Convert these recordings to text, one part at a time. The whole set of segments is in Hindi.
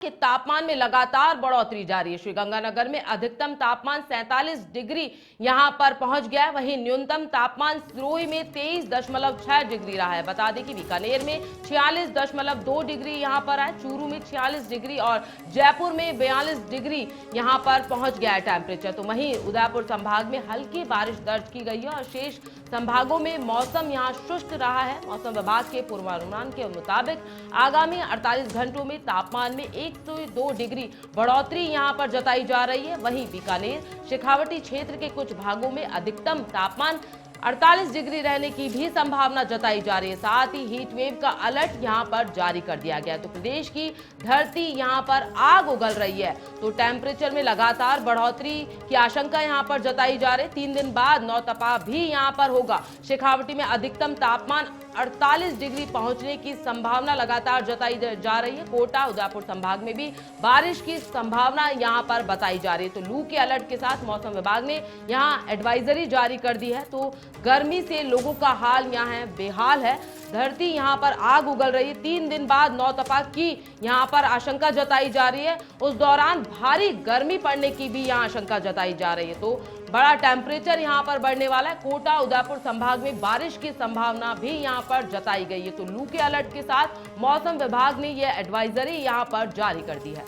कि तापमान में लगातार बढ़ोतरी जारी है। श्रीगंगानगर में अधिकतम तापमान 47 डिग्री यहां पर पहुंच गया है, वहीं न्यूनतम तापमान सिरोही में 23.6 डिग्री रहा है। बता दें कि बीकानेर में 46.2 डिग्री यहां पर है, चूरू में 46 डिग्री और जयपुर में 42 डिग्री यहां पर पहुंच गया है टेम्परेचर। तो वहीं उदयपुर संभाग में हल्की बारिश दर्ज की गई है और शेष संभागों में मौसम यहां शुष्क रहा है। मौसम विभाग के पूर्वानुमान के मुताबिक आगामी 48 घंटों में तापमान में 102 डिग्री बढ़ोतरी यहां पर जताई जा रही है। वहीं बीकानेर शेखावटी क्षेत्र के कुछ भागों में अधिकतम तापमान 48 डिग्री रहने की भी संभावना जताई जा रही है। साथ ही हीट वेव का अलर्ट यहां पर जारी कर दिया गया है। तो प्रदेश की धरती यहां पर आग उगल रही है, तो टेम्परेचर में लगातार बढ़ोतरी की आशंका यहां पर जताई जा रही है। 3 दिन बाद नौतपा भी यहां पर होगा। शेखावटी में अधिकतम तापमान 48 डिग्री पहुंचने की संभावना लगातार जताई जा रही है। कोटा उदयपुर संभाग में भी बारिश की संभावना यहां पर बताई जा रही है। तो लू के अलर्ट के साथ मौसम विभाग ने यहां एडवाइजरी जारी कर दी है। तो गर्मी से लोगों का हाल यहां है बेहाल है। धरती यहां पर आग उगल रही है। 3 दिन बाद नौतपा की यहां पर आशंका जताई जा रही है। उस दौरान भारी गर्मी पड़ने की भी यहां आशंका जताई जा रही है। तो बड़ा टेम्परेचर यहां पर बढ़ने वाला है। कोटा उदयपुर संभाग में बारिश की संभावना भी यहां पर जताई गई है। तो लू के अलर्ट के साथ मौसम विभाग ने यह एडवाइजरी यहां पर जारी कर दी है।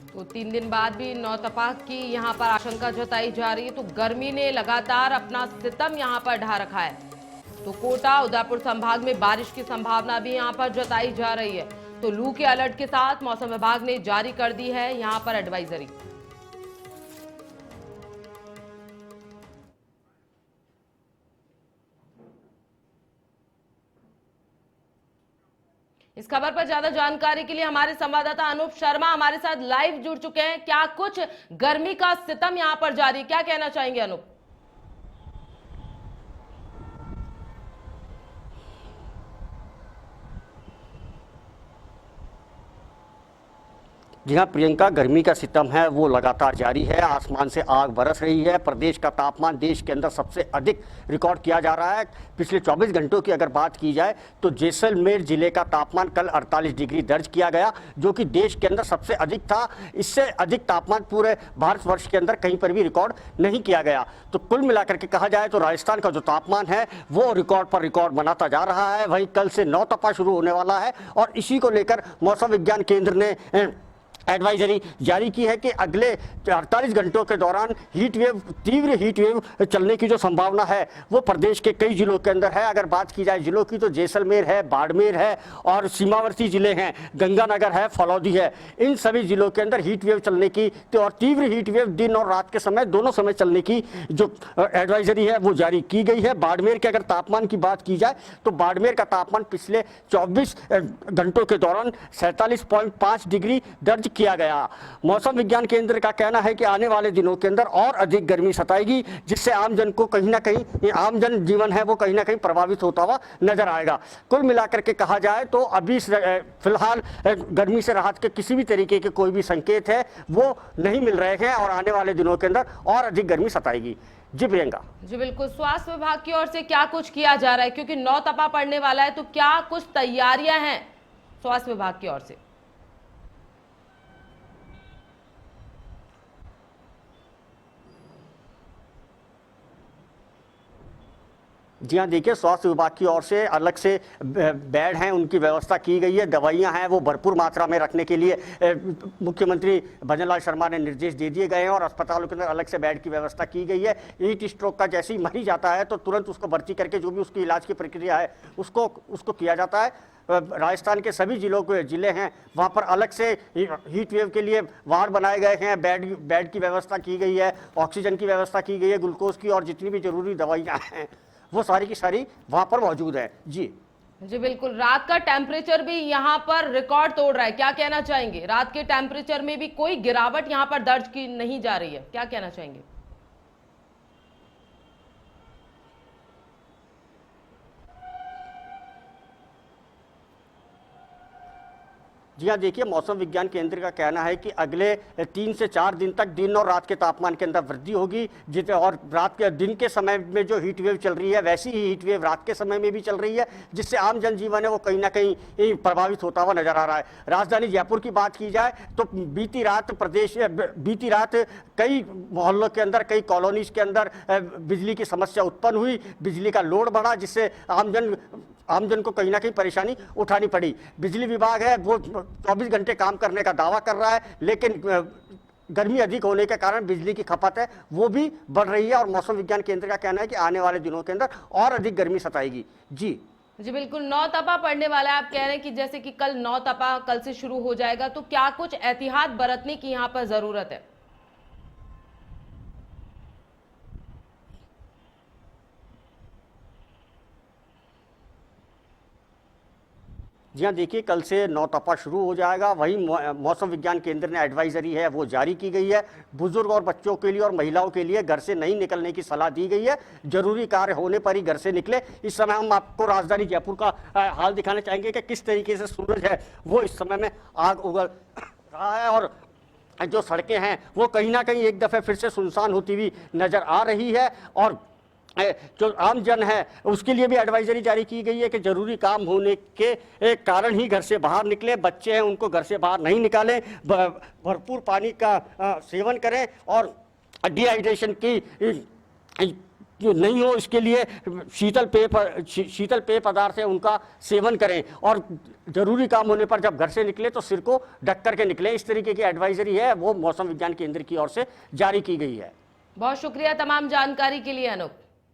तो 3 दिन बाद भी नौतपा की यहां पर आशंका जताई जा रही है। तो गर्मी ने लगातार अपना सितम यहां पर ढा रखा है। तो कोटा उदयपुर संभाग में बारिश की संभावना भी यहां पर जताई जा रही है। तो लू के अलर्ट के साथ मौसम विभाग ने जारी कर दी है यहां पर एडवाइजरी। इस खबर पर ज्यादा जानकारी के लिए हमारे संवाददाता अनूप शर्मा हमारे साथ लाइव जुड़ चुके हैं। क्या कुछ गर्मी का सितम यहां पर जारी, क्या कहना चाहेंगे अनूप? जी हाँ प्रियंका, गर्मी का सितम है वो लगातार जारी है। आसमान से आग बरस रही है। प्रदेश का तापमान देश के अंदर सबसे अधिक रिकॉर्ड किया जा रहा है। पिछले 24 घंटों की अगर बात की जाए तो जैसलमेर जिले का तापमान कल 48 डिग्री दर्ज किया गया, जो कि देश के अंदर सबसे अधिक था। इससे अधिक तापमान पूरे भारतवर्ष के अंदर कहीं पर भी रिकॉर्ड नहीं किया गया। तो कुल मिलाकर के कहा जाए तो राजस्थान का जो तापमान है वो रिकॉर्ड पर रिकॉर्ड बनाता जा रहा है। वहीं कल से नौतपा शुरू होने वाला है और इसी को लेकर मौसम विज्ञान केंद्र ने एडवाइजरी जारी की है कि अगले 48 घंटों के दौरान तीव्र हीट वेव चलने की जो संभावना है वो प्रदेश के कई जिलों के अंदर है। अगर बात की जाए जिलों की तो जैसलमेर है, बाड़मेर है और सीमावर्ती जिले हैं, गंगानगर है, फलौदी है। इन सभी जिलों के अंदर हीट वेव चलने की और तीव्र हीट वेव दिन और रात के समय दोनों समय चलने की जो एडवाइजरी है वो जारी की गई है। बाड़मेर के अगर तापमान की बात की जाए तो बाड़मेर का तापमान पिछले 24 घंटों के दौरान 47.5 डिग्री दर्ज किया गया। मौसम विज्ञान केंद्र का कहना है कि आने वाले दिनों के अंदर और अधिक गर्मी सताएगी, जिससे आमजन को कहीं ना कहीं आमजन जीवन है वो कहीं ना कहीं प्रभावित होता हुआ नजर आएगा। कुल मिलाकर के कहा जाए तो अभी फिलहाल गर्मी से राहत के किसी भी तरीके के कोई भी संकेत है वो नहीं मिल रहे हैं और आने वाले दिनों के अंदर और अधिक गर्मी सताएगी। जी प्रियंका। जी बिल्कुल, स्वास्थ्य विभाग की ओर से क्या कुछ किया जा रहा है, क्योंकि नौतपा पड़ने वाला है, तो क्या कुछ तैयारियां हैं स्वास्थ्य विभाग की ओर से? जी हाँ, देखिए स्वास्थ्य विभाग की ओर से अलग से बेड हैं, उनकी व्यवस्था की गई है। दवाइयां हैं वो भरपूर मात्रा में रखने के लिए मुख्यमंत्री भजनलाल शर्मा ने निर्देश दे दिए गए हैं और अस्पतालों के अंदर अलग से बेड की व्यवस्था की गई है। हीट स्ट्रोक का जैसे ही मरीज आता है तो तुरंत उसको भर्ती करके जो भी उसकी इलाज की प्रक्रिया है उसको किया जाता है। राजस्थान के सभी जिले हैं वहाँ पर अलग से हीट वेव के लिए वार्ड बनाए गए हैं, बेड की व्यवस्था की गई है, ऑक्सीजन की व्यवस्था की गई है, ग्लूकोज की और जितनी भी जरूरी दवाइयाँ हैं वो सारी की सारी वहाँ पर मौजूद है। जी जी बिल्कुल। रात का टेम्परेचर भी यहाँ पर रिकॉर्ड तोड़ रहा है, क्या कहना चाहेंगे? रात के टेम्परेचर में भी कोई गिरावट यहाँ पर दर्ज की नहीं जा रही है, क्या कहना चाहेंगे? जी हाँ, देखिए मौसम विज्ञान केंद्र का कहना है कि अगले 3 से 4 दिन तक दिन और रात के तापमान के अंदर वृद्धि होगी। और रात के दिन के समय में जो हीट वेव चल रही है वैसी ही हीट वेव रात के समय में भी चल रही है, जिससे आम जनजीवन है वो कहीं ना कहीं प्रभावित होता हुआ नजर आ रहा है। राजधानी जयपुर की बात की जाए तो बीती रात कई मोहल्लों के अंदर, कई कॉलोनीज के अंदर बिजली की समस्या उत्पन्न हुई, बिजली का लोड बढ़ा, जिससे आमजन को कहीं ना कहीं परेशानी उठानी पड़ी। बिजली विभाग है वो 24 घंटे काम करने का दावा कर रहा है, लेकिन गर्मी अधिक होने के कारण बिजली की खपत है वो भी बढ़ रही है और मौसम विज्ञान केंद्र का कहना है कि आने वाले दिनों के अंदर और अधिक गर्मी सताएगी। जी बिल्कुल। नौतपा पड़ने वाला है, आप कह रहे हैं कि जैसे कि कल नौतपा कल से शुरू हो जाएगा, तो क्या कुछ एहतियात बरतने की यहाँ पर जरूरत है? जी हाँ, देखिए कल से नौतपा शुरू हो जाएगा। वहीं मौसम विज्ञान केंद्र ने एडवाइजरी है वो जारी की गई है। बुजुर्ग और बच्चों के लिए और महिलाओं के लिए घर से नहीं निकलने की सलाह दी गई है, जरूरी कार्य होने पर ही घर से निकले। इस समय हम आपको राजधानी जयपुर का हाल दिखाना चाहेंगे कि किस तरीके से सूरज है वो इस समय में आग उगल रहा है और जो सड़कें हैं वो कहीं ना कहीं एक दफे फिर से सुनसान होती हुई नजर आ रही है। और जो आम जन है उसके लिए भी एडवाइजरी जारी की गई है कि जरूरी काम होने के कारण ही घर से बाहर निकले। बच्चे हैं उनको घर से बाहर नहीं निकालें, भरपूर पानी का सेवन करें और डिहाइड्रेशन की जो नहीं हो इसके लिए शीतल पेय पदार्थ है उनका सेवन करें और जरूरी काम होने पर जब घर से निकले तो सिर को ढक करके निकलें। इस तरीके की एडवाइजरी है वो मौसम विज्ञान केंद्र की ओर से जारी की गई है। बहुत शुक्रिया तमाम जानकारी के लिए अनुप।